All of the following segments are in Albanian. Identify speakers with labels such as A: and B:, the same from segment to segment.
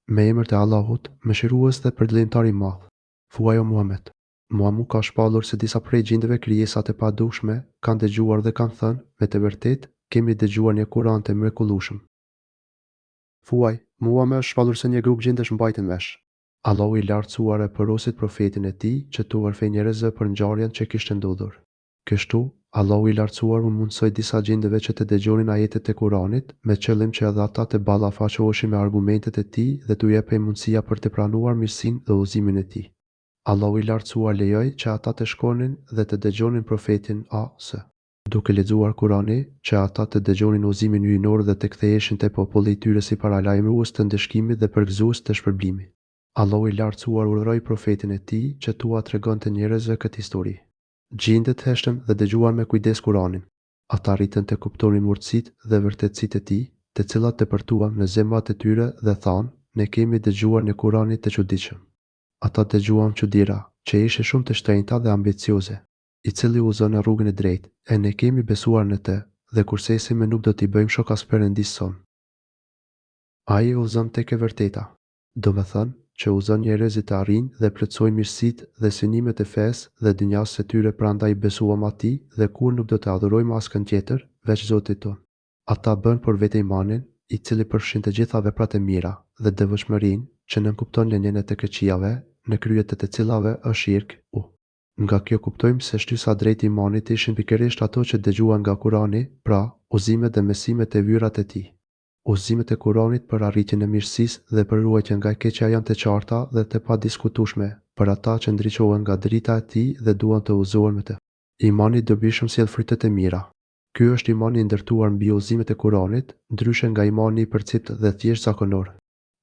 A: Me emër të Allahut, mëshirues dhe përditëtar i madh. Thuaj o Muhammed, mua ka shpallur se disa prej gjindëve krijesat e padukshme kanë dëgjuar dhe kanë thënë, me të vërtetë, kemi dëgjuar një Kur'an të mrekullueshëm. Thuaj, mua më është shpallur se një grup gjindesh mbajtën vesh. Allahu i lartësuar e porosit profetin e tij që t'u vërfej njerëzve për ngjarjen që kishte ndodhur. Kështu, Allahu i lartësuar u mundsoi disa gjindëve që të dëgjonin ajetet e Kuranit me qëllim që edhe ata të ballafaqoheshin me argumentet e tij dhe t'u jepej mundësia për të pranuar mirësinë dhe udhëzimin e tij. Allahu i lartësuar lejoi që ata të shkonin dhe të dëgjonin profetin a.s. duke lexuar Kurani, që ata të dëgjonin udhëzimin hyjnor dhe të ktheheshin te populli i tyre si paralajmërues të ndëshkimit dhe përgëzues të shpërblimit. Allahu i lartësuar urdhëroi profetin e tij që t'ua tregonte njerëzve këtë histori. Gjindët heshtën dhe dëgjuan me kujdes Kuranin. Ata arritën të kuptonin urtësitë dhe vërtetësitë e tij, të cilat tepërtuan në zemrat e tyre dhe thanë, ne kemi dëgjuar në Kuranin të çuditshëm. Ata dëgjuan çuditëra, që ishte shumë të shtrenjta dhe ambicioze, i cili udhëzon në rrugën e drejtë, e ne kemi besuar në të, dhe kursesi me nuk do t'i bëjmë shok as Perëndisë son. Ai udhëzon tek e vërteta, domethënë që udhëzon njerëzit të arrijnë dhe plotësojnë mirësitë dhe synimet e fesë dhe dynjas së tyre, prandaj besuam atij dhe kur nuk do të adhurojmë askën tjetër veç Zotit ton. Ata bën për vete imanin, i cili përfshin të gjitha veprat e mira dhe devotshmërinë që nënkupton lënien e të këqijave, në krye të cilave është shirk. Nga kjo kuptojmë se shtysa drejt imanit ishin pikërisht ato që dëgjuan nga Kurani, pra udhëzimet dhe mësimet e vyrat e tij. Udhëzimet e Kuranit për arritjen e mirësisë dhe për ruajtjen nga e keqja janë të qarta dhe të padiskutueshme për ata që ndriçohen nga drita e tij dhe duan të udhëzohen me të. Imani i dobishëm sjell frytet e mira. Ky është imani i ndërtuar mbi udhëzimet e Kuranit, ndryshe nga imani i përcipt dhe thjesht zakonor.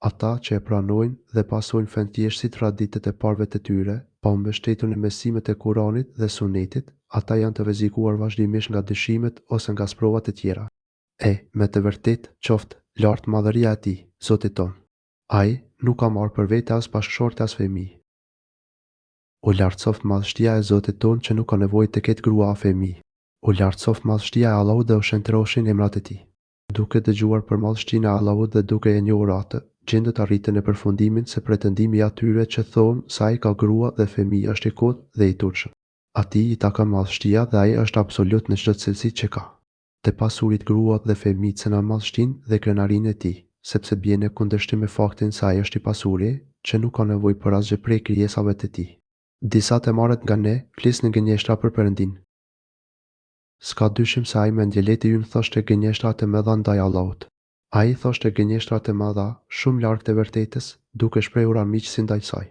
A: Ata që e pranojnë dhe pasojnë fen thjesht si traditet e parëve të tyre, pa u mbështetur në mësimet e Kuranit dhe Sunetit, ata janë të rrezikuar vazhdimisht nga dyshimet ose nga sprovat e tjera. Me të vërtetë qoftë lartë madhëria e tij, Zotit ton. Ai nuk ka marrë për vete as bashkëshorte as fëmijë. O lartësoft madhështia e Zotit ton që nuk ka nevojë të ketë grua a fëmijë. O lartësoft madhështia e Allahut dhe u shëntroshin emrat e tij. Duke dëgjuar për madhështinë e Allahut dhe duke e njohur atë, gjendët arritën në përfundimin se pretendimi i atyre që thonë se ai ka grua dhe fëmijë është i kotë dhe i turpshëm. Atij i takon madhështia dhe ai është absolut në çdo cilësi që ka. Të pasurit gruat dhe fëmijët se në madhështinë dhe krenarinë e tij, sepse bie në kundërshtim me faktin se ai është i pasuri, që nuk ka nevojë për asgjë prej krijesave të tij. Disa të marrët nga ne flisnin gënjeshtra për Perëndin. S'ka dyshim se ai me ndjeleti ynë thoshte gënjeshtra të mëdha ndaj Allahut. Ai thoshte gënjeshtra të mëdha shumë larg të vërtetës, duke shprehur armiqësi ndaj saj.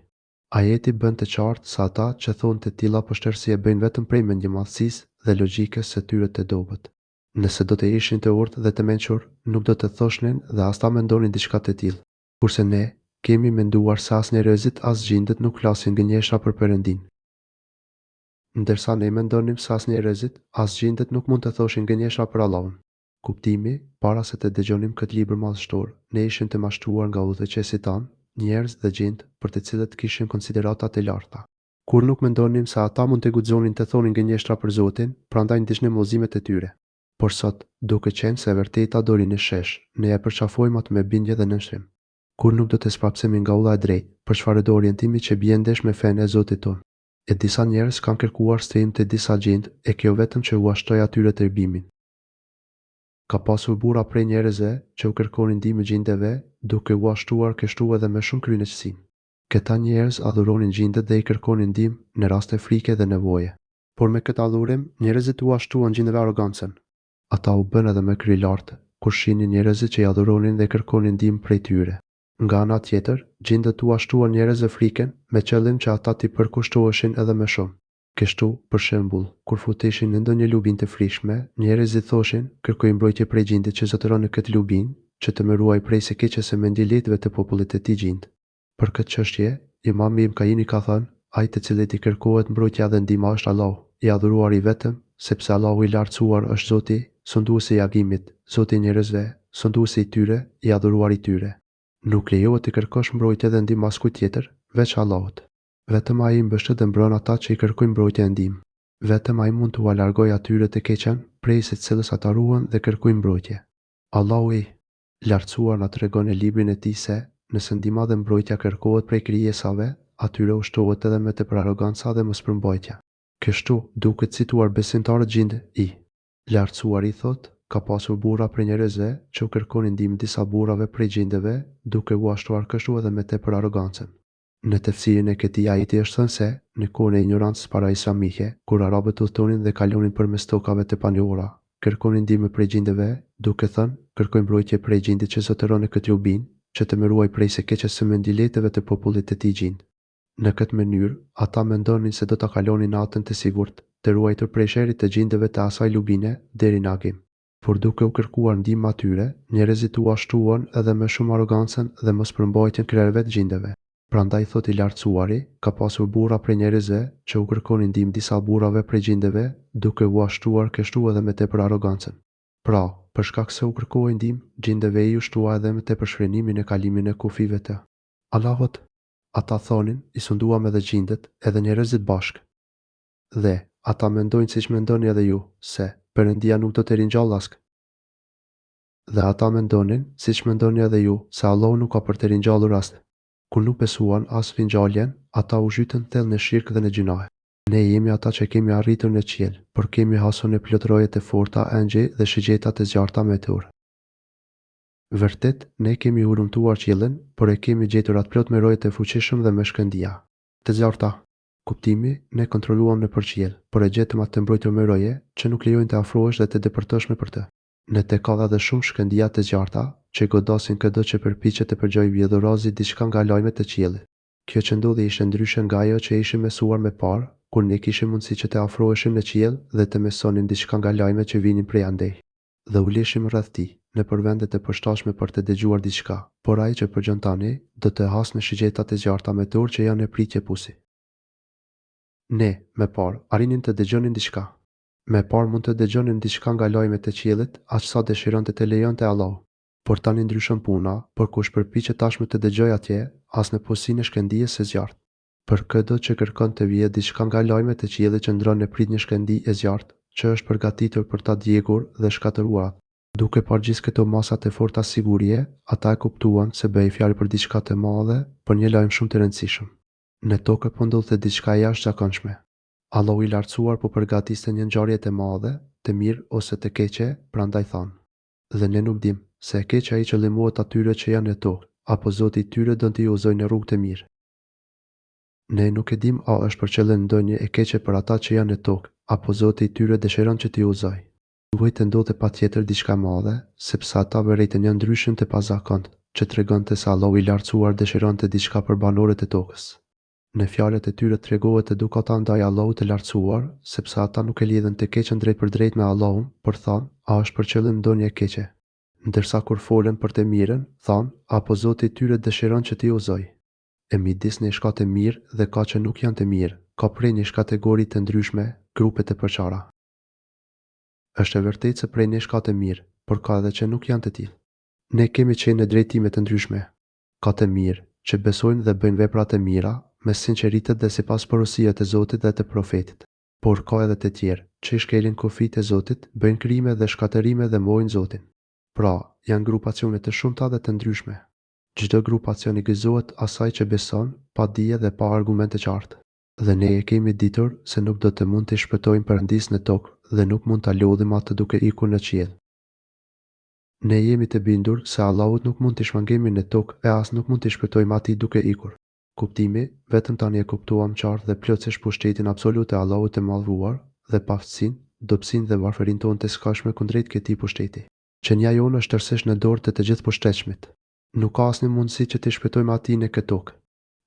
A: Ajeti bën të qartë se ata që thonë të tilla poshtërsi e bëjnë vetëm prej mendjemadhësisë dhe logjikës së tyre të dobët. Nëse do të ishin të urtë dhe të mençur, nuk do të thoshnin dhe as ta mendonin diçka të tillë. Kurse ne kemi menduar se as njerëzit as gjindët nuk flasin gënjeshtra për Perëndin. Ndërsa ne mendonim se as njerëzit as gjindët nuk mund të thoshin gënjeshtra për Allahun. Kuptimi, para se të dëgjonim këtë libër madhështor, ne ishim të mashtruar nga udhëheqësit tanë, njerëz dhe gjindë për të cilët kishim konsiderata të larta. Kur nuk mendonim se ata mund të guxonin të thonin gënjeshtra për Zotin, prandaj ndiqnim udhëzimet e tyre. Por sot, duke qenë se vërteta doli në shesh, ne e përqafojmë atë me bindje dhe nënshtim. Kur nuk do të sprapsemi nga udha e drejtë, për çfarë do orientimi që bie ndesh me fenë e Zotit ton. E disa njerëz kanë kërkuar strehim të disa gjindë, e kjo vetëm që u ashtoi atyre tërbimin. Ka pasur burra prej njerëzve që u kërkonin ndihmë gjindëve, duke u ashtuar kështu edhe me shumë kryenësi. Këta njerëz adhuronin gjindët dhe i kërkonin ndihmë në raste frike dhe nevoje. Por me këtë adhurim, njerëzit u ashtuan gjindëve arrogancën. Ata u bën edhe më kry lartë, kur shihnin njerëzit që i adhuronin dhe kërkonin ndihmë prej tyre. Nga ana tjetër, gjindët u ashtuan njerëzve frikën me qëllim që ata t'i përkushtoheshin edhe më shumë. Kështu, për shembull, kur futeshin në ndonjë lubin të frikshme, njerëzit thoshin, kërkoj mbrojtje prej gjindit që zotëron në këtë lubin, që të më ruaj prej së keqes së mendjeletëve të popullit të tij gjindë. Për këtë çështje, Imami Ibn Qayyim ka thënë, ai të cilit i kërkohet mbrojtja dhe ndihma është Allahu, i adhuruar i vetëm, sepse Allahu i lartësuar është Zoti, sunduesi i agimit, Zoti i njerëzve, sunduesi i tyre, i adhuruar i tyre. Nuk lejohet të kërkosh mbrojtje dhe ndihmë askujt tjetër, veç Allahut. Vetëm ai mbështet dhe mbron ata që i kërkojnë mbrojtje e ndihmë. Vetëm ai mund t'u largojë atyre të keqen, prej së cilës ata ruhen dhe kërkojnë mbrojtje. Allahu i lartësuar na tregon në librin e tij se nëse ndihma dhe mbrojtja kërkohet prej krijesave, atyre ushtohet edhe me tepër arroganca dhe mospërmbajtja. Kështu, duke cituar besimtarët gjinde I. Lartësuari thotë, ka pasur burra prej njerëzve që u kërkonin ndihmë disa burrave prej gjindeve, duke u ashtruar kështu edhe me tepër arrogancën. Në tefsirin e këtij ajeti është thënë se, në kohën e ignorancës para islamike, kur arabët udhtonin dhe kalonin përmes tokave të panjohura, kërkonin ndihmë prej gjindeve, duke thënë, kërkoj mbrojtje prej gjindit që zotëron në këtë lubin, që të më ruaj prej së keqes së mendileteve të popullit të tij gjind. Në këtë mënyrë, ata mendonin se do ta kalonin natën të sigurt, të ruajtur prej sherrit të gjindeve të asaj lubine deri në agim. Por duke u kërkuar ndihmë atyre, njerëzit u ashtruan edhe më shumë arrogancën dhe mospërmbajtjen krerëve të gjindeve. Prandaj thotë I lartësuari, ka pasur burra prej njerëzve që u kërkonin ndihmë disa burrave prej gjindeve, duke u ashtruar kështu edhe me tepër arrogancën. Pra, për shkak se u kërkoi ndihmë, gjindeve I ushtrua edhe me tepër shfrenimin e kalimin e kufive të Allahut. Ata thonin, I sunduam edhe gjindet, edhe njerëzit bashk. Dhe, ata mendojnë siç mendoni edhe ju, se Perëndia nuk do të ringjallë ask. Dhe ata mendonin, siç mendoni edhe ju, se Allahu nuk ka për të ringjallur as. Kur nuk besuan as ringjalljen, ata u zhytën thellë në shirk dhe në gjunahe. Ne jemi ata që kemi arritur në qiell, por kemi hasur në plotërojet e forta engjëj dhe shigjetat e zjarta meteor. Vërtet, ne kemi urumtuar qiellin, por e kemi gjetur atë plot me roje të fuqishëm dhe me shkëndija të zjarta. Kuptimi, ne kontrolluam në përqiell, por e gjetëm atë të mbrojtur me roje që nuk lejojnë të afrohesh dhe të depërtosh me për të. Në te ka dhe shumë shkëndija të zjarta, që godasin çdo që përpiqet të përgjojë vjedhurazi diçka nga lajmet e qiellit. Kjo që ndodhi ishte ndryshe nga ajo që ishim mësuar më parë, kur ne kishim mundësi që të afroheshim në qiell dhe të mësonin diçka nga lajmet që vinin prej andej. Dhe u lishim rreth tij, në përvende të përshtatshme për të dëgjuar diçka, por ai që përgjon tani, do të hasë në shigjetat e zjarta meteor që janë në pritje pusi. Ne, me parë, arrinin të dëgjonin diçka. Me parë mund të dëgjonin diçka nga lajmet e qiellit, aq sa dëshironte të lejonte Allahu. Por tani ndryshon puna, por kush përpiqet tashmë të dëgjojë atje, as në posinë e shkëndijës së zjarrt. Për çdo që kërkon të vijë diçka nga lajmet e qiellit që ndron në prit një shkëndijë e zjarrt, që është përgatitur për ta djegur dhe shkatëruar. Duke parë gjithë këto masat e forta sigurie, ata e kuptuan se bëhej fjalë për diçka të madhe, për një lajm shumë të rëndësishëm. Në tokë po ndodhte diçka e jashtëzakonshme. Allahu I lartësuar po përgatiste një ngjarje të madhe, të mirë ose të keqe, prandaj thanë. Dhe ne nuk dim se e keqja I qëllimohet atyre që janë në tokë, apo Zoti I tyre do t'i udhëzojë në rrugë të mirë. Ne nuk e dim a është për qëllim ndonjë e keqe për ata që janë në tokë, apo Zoti I tyre dëshiron që t'i udhëzojë. Duhet të ndodhte patjetër diçka e madhe, sepse ata vërejtën një ndryshim të pazakontë, që tregonte se Allahu I lartësuar dëshironte diçka për banorët e tokës. Në fjalët e tyre tregohet edukata ndaj Allahut të lartësuar, sepse ata nuk e lidhen të keqen drejt për drejt me Allahun, por thanë, a është për qëllim ndonjë e keqe. Ndërsa kur folen për të mirën, thanë, apo Zoti I tyre dëshiron që t'i udhëzojë. E midis një shka të mirë dhe ka që nuk janë të mirë, ka prej një kategori të ndryshme, grupe të përçara. Është e vërtetë se prej një shka të mirë, por ka edhe që nuk janë të tillë. Ne kemi qenë në drejtime të ndryshme. Ka të mirë, që besojnë dhe bëjnë vepra të mira, me sinqeritet dhe sipas porosive të Zotit dhe të profetit. Por ka edhe të tjerë, që I shkelin kufijtë e Zotit, bëjnë krime dhe shkatërime dhe mohojnë Zotin. Pra, janë grupacione të shumta dhe të ndryshme. Çdo grupacion I gëzohet asaj që beson, pa dije dhe pa argumente qartë. Dhe ne e kemi ditur se nuk do të mund të shpëtojmë Perëndis në tokë dhe nuk mund ta lodhim atë duke ikur në qiell. Ne jemi të bindur se Allahut nuk mund t'i shmangemi në tokë e as nuk mund t'i shpëtojmë atij duke ikur. Kuptimi, vetëm tani e kuptuam qartë dhe plotësisht pushtetin absolut e Allahut të madhruar dhe paftësinë, dobësinë dhe varfërinë tonë të skajshme kundrejt këtij pushteti. Qenia jonë është tërësisht në dorë të gjithë pushtetshmit. Nuk ka asnjë mundësi që të shpëtojmë atij në këtë tokë.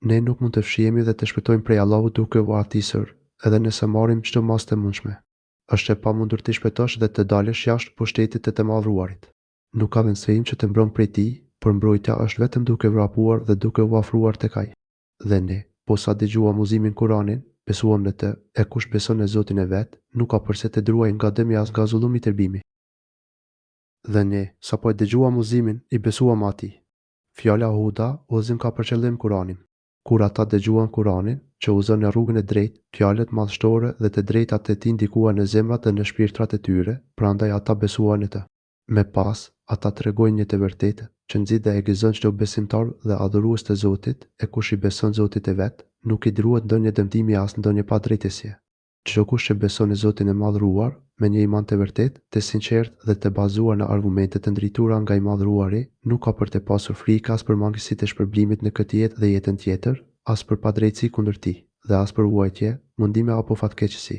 A: Ne nuk mund të fshihemi dhe të shpëtojmë prej Allahut duke u artisur, edhe nëse marrim çdo masë të mundshme. Është e pamundur të shpëtosh dhe të dalësh jashtë pushtetit të madhruarit. Nuk ka vendësim që të mbron prej tij, por mbrojtja është vetëm duke vrapuar dhe duke u afruar tek ai. Dhe ne, posa dëgjuam uzimin Kur'anin, besuam në të, e kush beson në Zotin e vet, nuk ka përse të druaj nga dëmi as nga zullumi I tërbimi. Dhe ne, sapo e dëgjuam uzimin, I besuam atij. Fjala Huda, udhëzim ka për qëllim Kur'anin. Kur ata dëgjuan Kur'anin, që udhëzon në rrugën e drejtë, fjalët madhështore dhe të drejtat e tij ndikuan në zemrat dhe në shpirtrat e tyre, prandaj ata besuan në të. Me pas, ata tregojnë një të vërtetë që nxit dhe e gëzon çdo besimtar dhe adhurues të Zotit, e kush i beson Zotit e vet, nuk i druhet ndonjë dëmtimi as ndonjë padrejtësie. Çdo kush që beson në Zotin e Madhëruar, me një iman të vërtetë, të sinqertë dhe të bazuar në argumente të ndritura nga i Madhëruari, nuk ka për të pasur frikë as për mangësitë e shpërblimit në këtë jetë dhe jetën tjetër, as për padrejtësi kundër tij, dhe as për vuajtje, mundime apo fatkeqësi.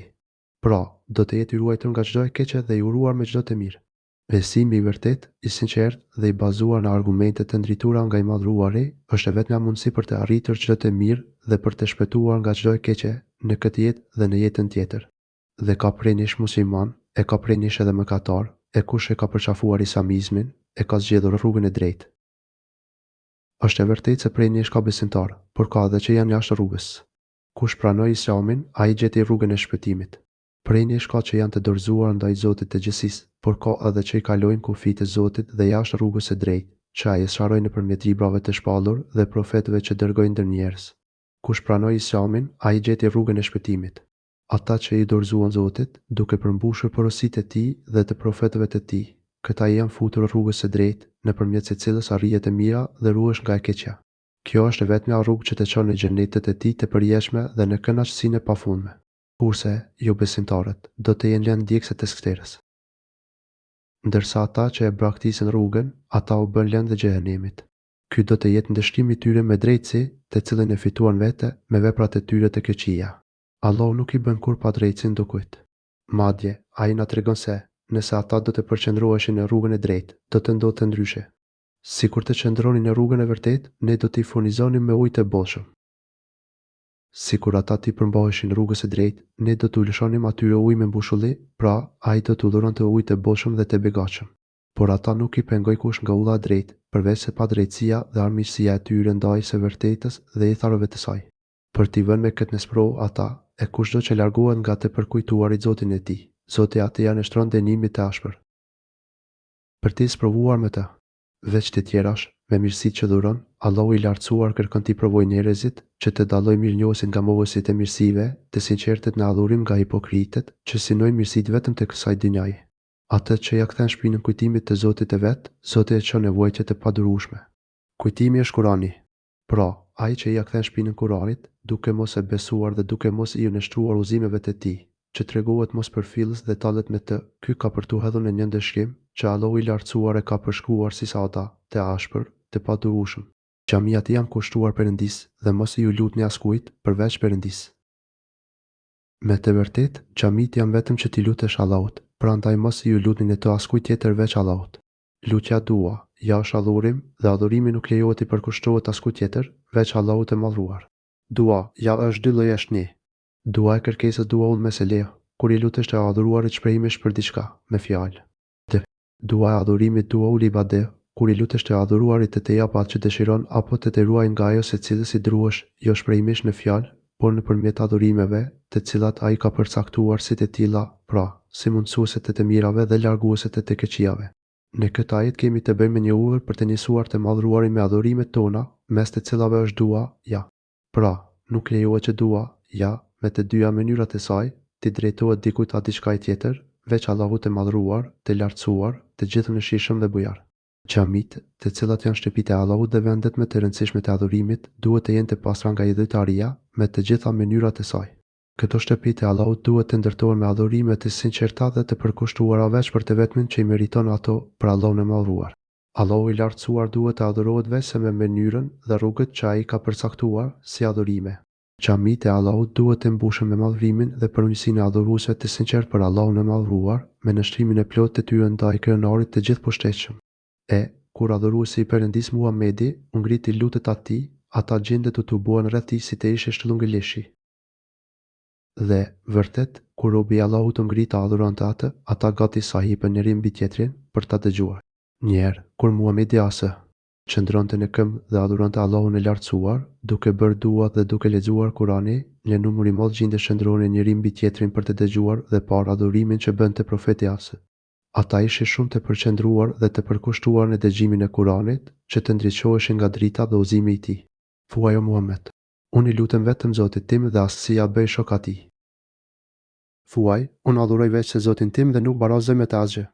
A: Pra, do të jetë i ruajtur nga çdo e keqe dhe i uruar me çdo të mirë. Besimi i vërtet, i sinqert dhe i bazuar në argumente të ndritura nga i Madhëruari është vetmja mundësi për të arritur çdo të mirë dhe për të shpëtuar nga çdo e keqe në këtë jetë dhe në jetën tjetër. Dhe ka prej nesh musliman, e ka prej nesh edhe mëkatar, e kush e ka përqafuar islamizmin, e ka zgjedhur rrugën e drejtë. Është e vërtetë se prej nesh ka besimtar, por ka edhe që janë jashtë rrugës. Kush pranoi islamin, ai gjeti rrugën e shpëtimit. Prej nesh ka që janë të dorëzuar ndaj Zotit të gjithësisë, por ka edhe që i kalojnë kufijtë e Zotit dhe jashtë rrugës së drejtë, që ai e sqaroi nëpërmjet librave të shpallur dhe profetëve që dërgoi ndër njerëz. Kush pranoi islamin, ai gjeti rrugën e shpëtimit. Ata që i dorëzuan Zotit, duke përmbushur porositë e tij dhe të profetëve të tij, këta janë futur rrugës së drejtë, nëpërmjet së cilës arrihet e mira dhe ruhesh nga e keqja. Kjo është vetmja rrugë që të çon në xhenetet e tij të përjetshme dhe në kënaqësinë e pafundme. Kurse, jo besimtarët, do të jenë lënë ndjekëse të skterës. Ndërsa ata që e braktisën rrugën, ata u bën lënë dhe xhehenemit. Ky do të jetë ndëshkimi i tyre me drejtësi, të cilën e fituan vete me veprat e tyre të këqija. Allahu nuk i bën kur padrejtësi ndokujt. Madje, ai na tregon se, nëse ata do të përqendroheshin në rrugën e drejtë, do të ndodhte ndryshe. Sikur të qëndronin në rrugën e vërtetë, ne do t'i furnizonim me ujë të bollshëm. Sikur ata t'i përmbaheshin rrugës së drejtë, ne do t'u lëshonim atyre ujë me mbushulli, pra ai do t'u dhuronte ujë të bollshëm dhe të begatshëm. Por ata nuk i pengoi kush nga udha e drejtë, përveç se padrejtësia dhe armiqësia e tyre ndaj së vërtetës dhe i tharëve të saj. Për t'i vënë me këtë në sprovë ata, e kushdo që largohet nga të përkujtuarit Zotin e tij, Zoti atë ja nështron dënimit të ashpër. Për t'i sprovuar me të, veç të tjerash, me mirësitë që dhuron, Allahu i lartësuar kërkon t'i provojë njerëzit që të dallojë mirënjohësit nga mohuesit e mirësive, të sinqertët në adhurim nga hipokritët, që synojnë mirësitë vetëm tek kësaj dynjaje. Atë që ja kthen shpinën kujtimit të Zotit të vet, Zoti e çon nevojtë të padurueshme. Kujtimi është Kurani. Pra, ai që ja kthen shpinën Kuranit, duke mos e besuar dhe duke mos i nënshtruar udhëzimeve të tij, që tregohet mos përfillës dhe tallet me të, ky ka për tu hedhur në një ndëshkim që Allahu i lartësuar e ka përshkruar si sada, të ashpër, të padurueshëm. Xhamiat janë kushtuar Perëndis dhe mos i ju lutni askujt përveç Perëndis. Me të vërtetë, xhamit janë vetëm që t'i lutesh Allahut, prandaj mos i ju lutni në të askujt tjetër veç Allahut. Lutja dua, ja është adhurim dhe adhurimi nuk lejohet i përkushtohet askujt tjetër veç Allahut të Madhruar. Dua, ja është dy lloje shni. Dua e kërkesës dua ul mesele, kur i lutesh të adhuruarit shprehimesh për diçka, me fjalë. Dua e adhurimit dua ul ibadet, kur i lutesh të adhuruarit të jap atë që dëshiron apo të ruaj nga ajo se cilës i druhesh, jo shprehimesh në fjalë, por nëpërmjet adhurimeve, të cilat ai ka përcaktuar si të tilla, pra, si mundësuese të mirave dhe larguese të keqijave. Në këtë ajet kemi të bëjmë një urdhër për të njësuar të Madhruarin me adhurimet tona, mes të cilave është dua, ja. Pra, nuk lejohet që dua, ja, me të dyja mënyrat e saj, t'i drejtohet dikujt a diçka tjetër, veç Allahut të Madhruar, të lartësuar, të gjithëmshirshëm dhe bujar. Xhamit, të cilat janë shtëpitë e Allahut dhe vendet më të rëndësishme të adhurimit, duhet të jenë të pastra nga idhujtaria me të gjitha mënyrat e saj. Këto shtëpitë e Allahut duhet të ndërtohen me adhurime të sinqerta dhe të përkushtuara veç për të vetmin që i meriton ato për Allahun e Madhruar. Allahu i lartësuar duhet të adhurohet vetëm me mënyrën dhe rrugët që ai ka përcaktuar si adhurime. Xhamitë e Allahut duhet të mbushen me madhrimin dhe përmirësinë e adhuruesve të sinqert për Allahun e Madhruar, me nështrimin e plotë të tyre ndaj Krenarit të gjithëposhtetshëm. Kur adhuruesi i Perëndis Muhamedi u ngriti lutet atij, ata gjendet u tubuan rreth tij si të ishte shtullungëleshi. Dhe, vërtet, kur robi i Allahut u ngrit ta adhuronte atë, ata gati sa hipën njëri mbi tjetrin për ta dëgjuar. Njëherë, kur Muhamedi qëndronte në këmbë dhe adhuronte Allahun e lartësuar, duke bërë dua dhe duke lexuar Kurani, një numër i madh gjinde shndronin njëri mbi tjetrin për të dëgjuar dhe parë adhurimin që bënte profeti Asa. Ata ishin shumë të përqendruar dhe të përkushtuar në dëgjimin e Kuranit, që të ndriçoheshin nga drita dhe udhëzimi i tij. Thuaj o Muhammed, unë i lutem vetëm Zotit tim dhe as si ja bëj shok atij. Thuaj, unë adhuroj veç se Zotin tim dhe nuk barazoj me të asgjë.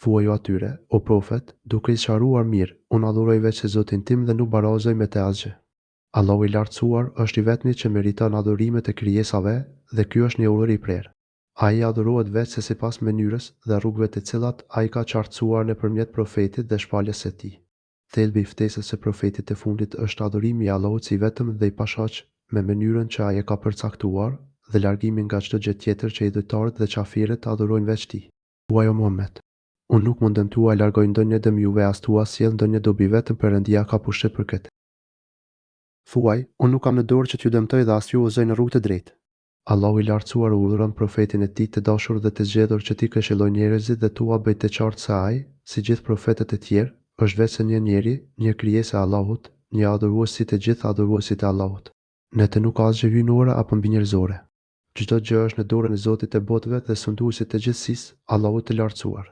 A: Thuaju atyre, o profet, duke i sqaruar mirë, unë adhuroj veç se Zotin tim dhe nuk barazoj me të asgjë. Allahu i lartësuar është i vetmi që meriton adhurimet e krijesave dhe ky është një udhër i prerë. Ai adhurohet veç se sipas mënyrës dhe rrugëve të cilat ai ka qartësuar nëpërmjet profetit dhe shpalljes së tij. Thelbi i ftesës së profetit të fundit është adhurimi i Allahut si vetëm dhe i pashaq me mënyrën që ai e ka përcaktuar dhe largimi nga çdo gjë tjetër që idhujtarët dhe qafirët adhurojnë veç tij. Thuaj o Muhammed, unë nuk mundem tua largoj ndonjë dëm juve as tua sjell ndonjë dobi vetëm Perëndia ka pushtet për këtë. Thuaj, unë nuk kam në dorë që t'ju dëmtoj dhe as t'ju udhëzoj në rrugë të drejtë. Allahu i lartësuar urdhëron profetin e tij të dashur dhe të zgjedhur që t'i këshillojë njerëzit dhe t'ua bëj të qartë se ai, si gjithë profetët e tjerë, është vetëm një njeri, një krijesë e Allahut, një adhurues si të gjithë adhuruesit e Allahut. Në të nuk ka asgjë hyjnore apo mbinjerëzore. Çdo gjë është në dorën e Zotit të botëve dhe sunduesit të gjithësisë, Allahut të lartësuar.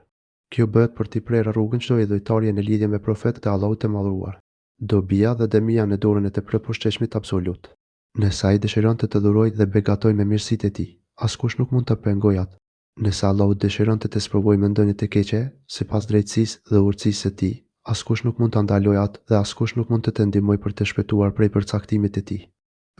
A: Kjo bëhet për t'i prerë rrugën çdo idhujtarje në lidhje me profetët e Allahut të madhruar. Dobia dhe dëmia në dorën e të përposhtetshmit absolut. Nëse ai dëshiron të dhurojë dhe begatoj me mirësitë e tij, askush nuk mund të pengojë atë. Nëse Allahu dëshiron të sprovojë me ndonjë të keqe, sipas drejtësisë dhe urtësisë së tij, askush nuk mund ta ndalojë atë dhe askush nuk mund të ndihmojë për të shpëtuar prej përcaktimit të tij.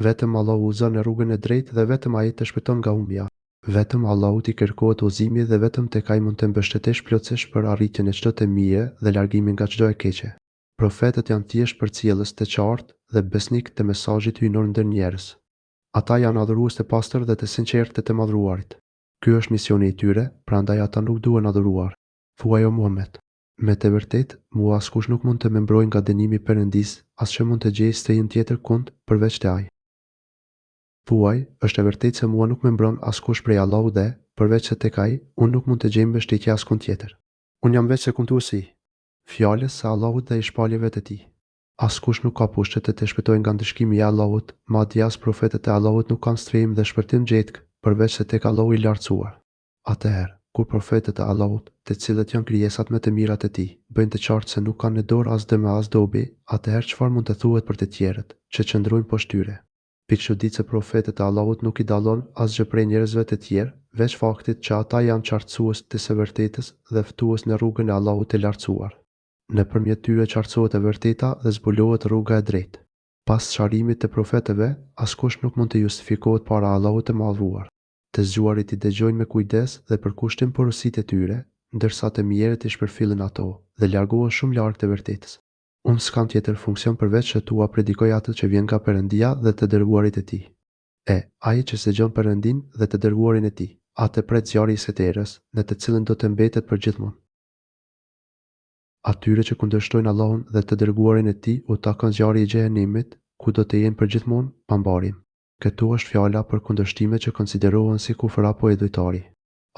A: Vetëm Allahu udhëzon në rrugën e drejtë dhe vetëm ai të shpëton nga humbja. Vetëm Allahut i kërkohet udhëzimi dhe vetëm tek ai mund të mbështetesh plotësisht për arritjen e çdo të mire dhe largimin nga çdo e keqe. Profetët janë thjesht përcjellës të qartë dhe besnik të mesazhit hyjnor ndër njerëz. Ata janë adhurues të pastër dhe të sinqertë të madhruarit. Ky është misioni i tyre, prandaj ata nuk duhen adhuruar. Thuaj o Muhammed, me të vërtetë, mua askush nuk mund të më mbrojë nga dënimi i Perëndisë, as që mund të gjejë stehin tjetër kund përveç te ai. Thuaj, është e vërtetë se mua nuk më mbron askush prej Allahut dhe, përveç se tek ai, unë nuk mund të gjej mbështetje askund tjetër. Unë jam veç sekonduesi fjalës së Allahut dhe i shpalljeve të tij. Askush nuk ka pushtet të shpëtojë nga ndëshkimi i Allahut, madje as profetët e Allahut nuk kanë strehim dhe shpërtim gjetk, përveç se tek Allahu i lartësuar. Atëherë, kur profetët e Allahut, të cilët janë krijesat më të mirat e tij, bëjnë të qartë se nuk kanë në dorë as dëm as dobi, atëherë çfarë mund të thuhet për të tjerët, që qëndrojnë poshtë tyre? Pikëçuditse profetët e Allahut nuk i dallon asgjë prej njerëzve të tjerë, veç faktit që ata janë qartësues të së vërtetës dhe ftues në rrugën e Allahut të lartësuar. Nëpërmjet tyre qartësohet e vërteta dhe zbulohet rruga e drejtë. Pas sqarimit të profetëve, askush nuk mund të justifikohet para Allahut të madhruar. Të zgjuarit i dëgjojnë me kujdes dhe përkushtojnë porositë e tyre, ndërsa të mjerët i shpërfillin ato dhe largohen shumë larg të vërtetës. Unë s'kam tjetër funksion përveç që t'ua predikoj atë që vjen nga Perëndia dhe të dërguarit e tij. Ai që s'dëgjon Perëndin dhe të dërguarin e tij, atë pret zjarri i seterës, në të cilën do të mbetet përgjithmonë. Atyre që kundërshtojnë Allahun dhe të dërguarin e tij u takon zjarri i xhehenemit, ku do të jenë përgjithmonë pa mbarim. Këtu është fjala për kundërshtimet që konsiderohen si kufër apo idhujtari.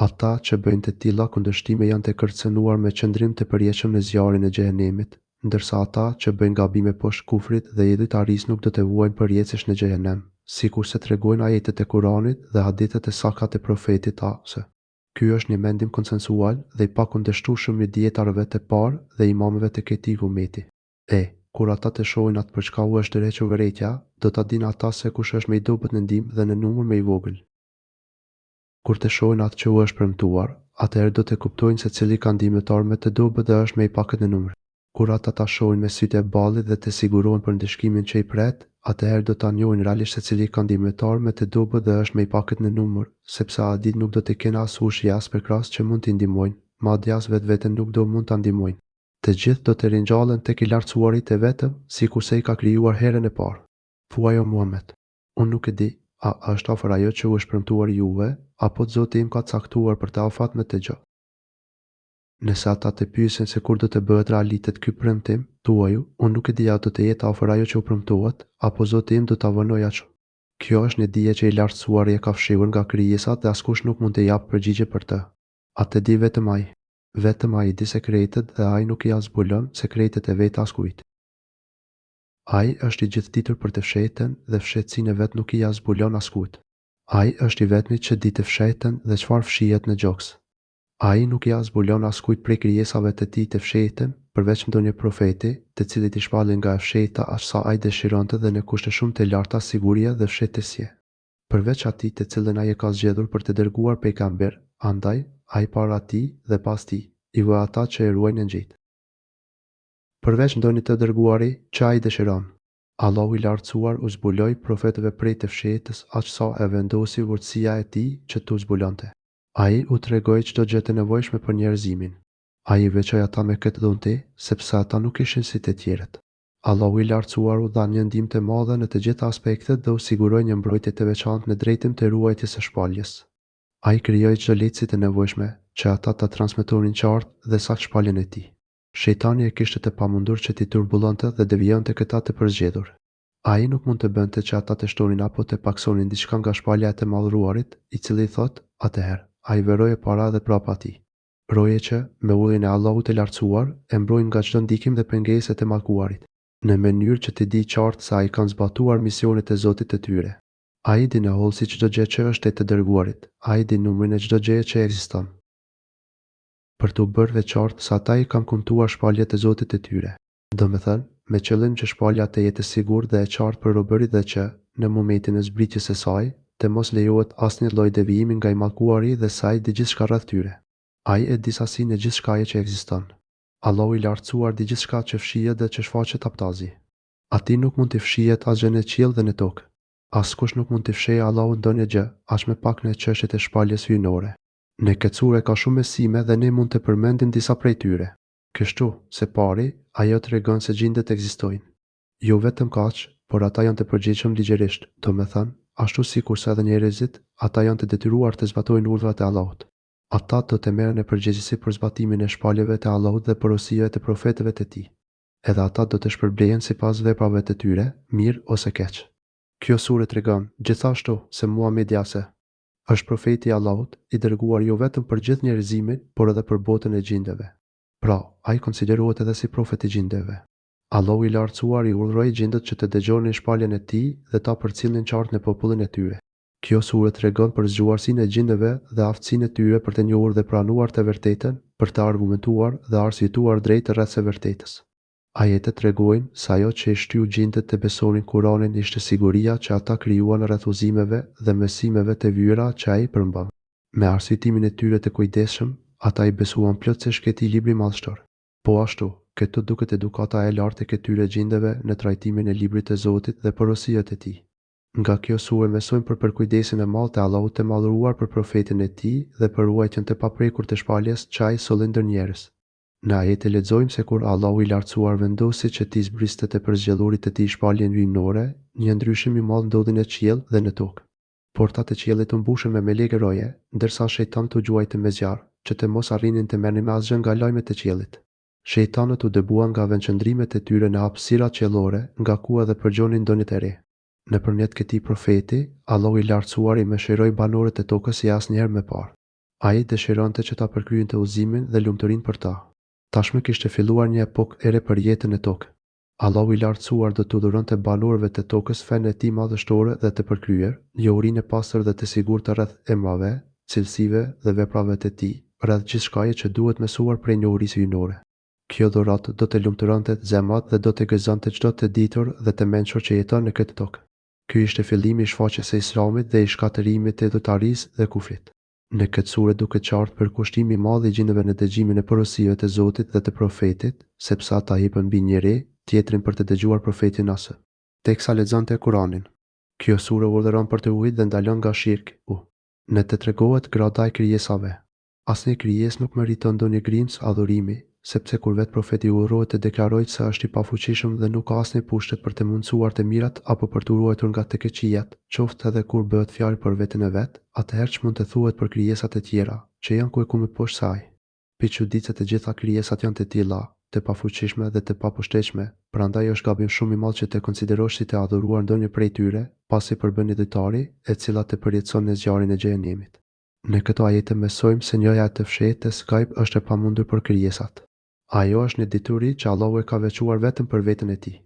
A: Ata që bëjnë të tilla kundërshtime janë të kërcënuar me qëndrim të përjetshëm në zjarrin e xhehenemit, ndërsa ata që bëjnë gabime poshtë kufrit dhe idhujtarisë nuk do të vuajnë përjetësisht në xhehenem, sikurse tregojnë ajetet e Kuranit dhe hadithet e sakta të profetit Asa. Ky është një mendim konsensual dhe i pakundërshtueshëm i dietarëve të parë dhe imamëve të këtij umeti. Kur ata të shohin atë për çka u është tërhequr vërejtja, do ta dinë ata se kush është më i dobët në ndihmë dhe në numër më i vogël. Kur të shohin atë që u është premtuar, atëherë do të kuptojnë se cili ka ndihmëtar më të dobët dhe është më i pakët në numër. Kur ata ta shohin me sytë e ballit dhe të sigurohen për ndëshkimin që i pret, atëherë do ta njohin realisht se cili ka ndihmëtar më të dobët dhe është më i pakët në numër, sepse a ditë nuk do të kenë as ushqye as përkras që mund t'i ndihmojnë, madje as vetveten nuk do mund ta ndihmojnë. Të gjithë do të ringjallen tek i lartësuari të vetëm, sikurse i ka krijuar herën e parë. Thuaj o Muhammed, unë nuk e di, a është afër ajo që u është premtuar juve, apo Zoti im ka caktuar për të afat me të gjë. Nëse ata të pyesin se kur do të bëhet realitet ky premtim, thuaju, unë nuk e di a do të jetë afër ajo që u premtohet, apo Zoti im do ta vënojë atë. Kjo është një dije që i lartësuari e ka fshihur nga krijesat dhe askush nuk mund të japë përgjigje për të. Atë di vetëm ai. Vetëm ai di sekretet dhe ai nuk i zbulon sekretet e vet askujt. Ai është i gjithditur për të fshehten dhe fshehtësinë e vet nuk i zbulon askujt. Ai është i vetmi që di të fshehten dhe çfarë fshihet në gjoks. Ai nuk i zbulon askujt prej krijesave të tij të fshehten, përveç ndonjë profeti, të cilit i shpallin nga e fshehta aq sa ai dëshironte dhe në kushte shumë të larta sigurie dhe fshehtësie. Përveç atij të cilën ai e ka zgjedhur për të dërguar pejgamber, andaj ai para tij dhe pas tij, i vë ata që e ruajnë ngjit. Përveç ndonjë të dërguari që ai dëshiron, Allahu i lartësuar u zbuloi profetëve prej të fshehtës aq sa e vendosi urtësia e tij që t'u zbulonte. Ai u tregoi çdo gjë të nevojshme për njerëzimin. Ai i veçoi ata me këtë dhunti, sepse ata nuk ishin si të tjerët. Allahu i lartësuar u dha një ndihmë të madhe në të gjitha aspektet dhe u siguroi një mbrojtje të veçantë në drejtim të ruajtjes së shpalljes. Ai krijoi çdo lehtësi të nevojshme që ata ta transmetonin qartë dhe saktë shpalljen e tij. Shejtani e kishte të pamundur që t'i turbullonte dhe devijonte këta të përzgjedhur. Ai nuk mund të bënte që ata të shtonin apo të paksonin diçka nga shpallja e të madhruarit, i cili thot, atëherë, ai veroje para dhe prapa atij. Roje që, me urdhrin e Allahut të lartësuar, e mbrojnë nga çdo ndikim dhe pengesë të mallkuarit, në mënyrë që të di qartë se ai kanë zbatuar misionet e Zotit të tyre. Ai di në hollësi çdo gjë që është e të dërguarit, ai di numrin e çdo gjëje që ekziston. Për t'u bërë veçantë se ata i kanë kumtuar shpalljet e Zotit të tyre. Domethënë, me qëllim që shpallja të jetë e sigurt dhe e qartë për robërit dhe që, në momentin e zbritjes së saj, të mos lejohet asnjë lloj devijimi nga i mallkuari dhe se ai di gjithçka rreth tyre. Ai e di sasinë e gjithçkaje që ekziston. Allahu i lartësuar di gjithçka që fshihet dhe që shfaqet taptazi. Atij nuk mund t'i fshihet asgjë në qiell dhe në tokë. Askush nuk mund t'i fshejë Allahut ndonjë gjë, as më pak në çështjet e shpalljes hyjnore. Në këtë sure ka shumë mesime dhe ne mund të përmendim disa prej tyre. Kështu, se pari, ajo tregon se gjindet ekzistojnë. Jo vetëm kaq, por ata janë të përgjegjshëm ligjërisht, domethënë, ashtu sikurse edhe njerëzit, ata janë të detyruar të zbatojnë urdhrat e Allahut. Ata do të merren në përgjegjësi për zbatimin e shpaljeve të Allahut dhe porosive të profetëve të tij. Edhe ata do të shpërblehen sipas veprave të tyre, mirë ose keq. Kjo sure tregon gjithashtu se Muhamedi është profeti i Allahut, i dërguar jo vetëm për gjithë njerëzimin, por edhe për botën e gjindeve. Pra, ai konsiderohet edhe si profet i gjindeve. Allahu i lartësuar i urdhëroi gjindët që të dëgjonin shpalljen e tij dhe ta përcjellnin qartë në popullin e tyre. Kjo sure tregon për zgjuarsinë e gjindëve dhe aftësinë e tyre për të njohur dhe pranuar të vërtetën, për të argumentuar dhe arsyetuar drejt rreth së vërtetës. Ajetet tregojnë se ajo që i shtyu gjindët të besonin Kur'anin ishte siguria që ata krijuan rreth udhëzimeve dhe mësimeve të vëra që ai përmban. Me arsyetimin e tyre të kujdesshëm, ata i besuan plotësisht këtij libri madhështor. Po ashtu, këtu duket edukata e lartë e këtyre gjindëve në trajtimin e librit të Zotit dhe porosijet e tij. Nga kjo sure mësojmë për përkujdesin e madh të Allahut të madhëruar për profetin e tij dhe për ruajtjen të paprekur të shpalljes që ai solli ndër njerëz. Në ajete lexojmë se kur Allahu i lartësuar vendosi që t'i zbriste të përzgjedhurit të tij shpalljen hyjnore, një ndryshim i madh ndodhi në qiell dhe në tokë. Portat e qiellit u mbushën me melekë roje, ndërsa shejtanët u gjuajtën me zjarr, që të mos arrinin të merrnin me asgjë nga lajmet e qiellit. Shejtanët u dëbuan nga vendqëndrimet e tyre në hapësirat qiellore, nga ku edhe përgjonin ndonjë të re. Nëpërmjet këtij profeti, Allahu i lartësuar i mëshiroi banorët e tokës si asnjëherë më parë. Ai dëshironte që ta përkryente udhëzimin dhe lumturinë për ta. Tashmë kishte filluar një epokë ere për jetën e tokë. Allahu i lartësuar do t'u dhuronte banorëve të tokës fenë e tij madhështore dhe të përkryer, njohurinë e pastër dhe të sigurtë rreth emrave, cilësive dhe veprave të tij, rreth gjithçkaje që duhet mësuar prej njohurisë hyjnore. Kjo dhuratë do të lumturonte zemrat dhe do të gëzonte çdo të ditur dhe të mençur që jeton në këtë tokë. Ky ishte fillimi i shfaqjes së Islamit dhe i shkatërimit të idhujtarisë dhe kufrit. Në këtë sure duket qartë për kushtimi i madh i gjindëve në dëgjimin e porosive të Zotit dhe të profetit, sepse ata hipën mbi njëri tjetrin për të dëgjuar profetin asë. Teksa lexonte Kur'anin. Kjo sure urdhëron për të ujit dhe ndalon nga shirku. Në të tregohet grada e krijesave. Asnjë krijesë nuk meriton ndonjë grimc adhurimi, sepse kur vetë profeti urdhërohet të deklarojë se është i pafuqishëm dhe nuk ka asnjë pushtet për të mundsuar të mirat apo për të ruajtur nga të keqijat, qoftë edhe kur bëhet fjalë për veten e vet, atëherë ç'mund të thuhet për krijesat e tjera, që janë ku më poshtë saj. Pi çuditse të gjitha krijesat janë të tilla, të pafuqishme dhe të papushtetshme, prandaj është gabim shumë i madh që të konsiderosh si të adhuruar ndonjë prej tyre, pasi përbën idhujtari, e cila të përjetson në zjarrin e xhenemit. Në këto ajete mësojmë se njëja të fshehtë e Skype është e pamundur për krijesat. Ajo është një dituri që Allahu e ka veçuar vetëm për veten e tij.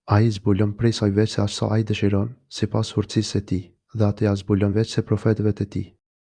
A: Ai zbulon prej saj veç se aq sa ai dëshiron, sipas urtësisë së tij, dhe atë ja zbulon veç se profetëve të tij.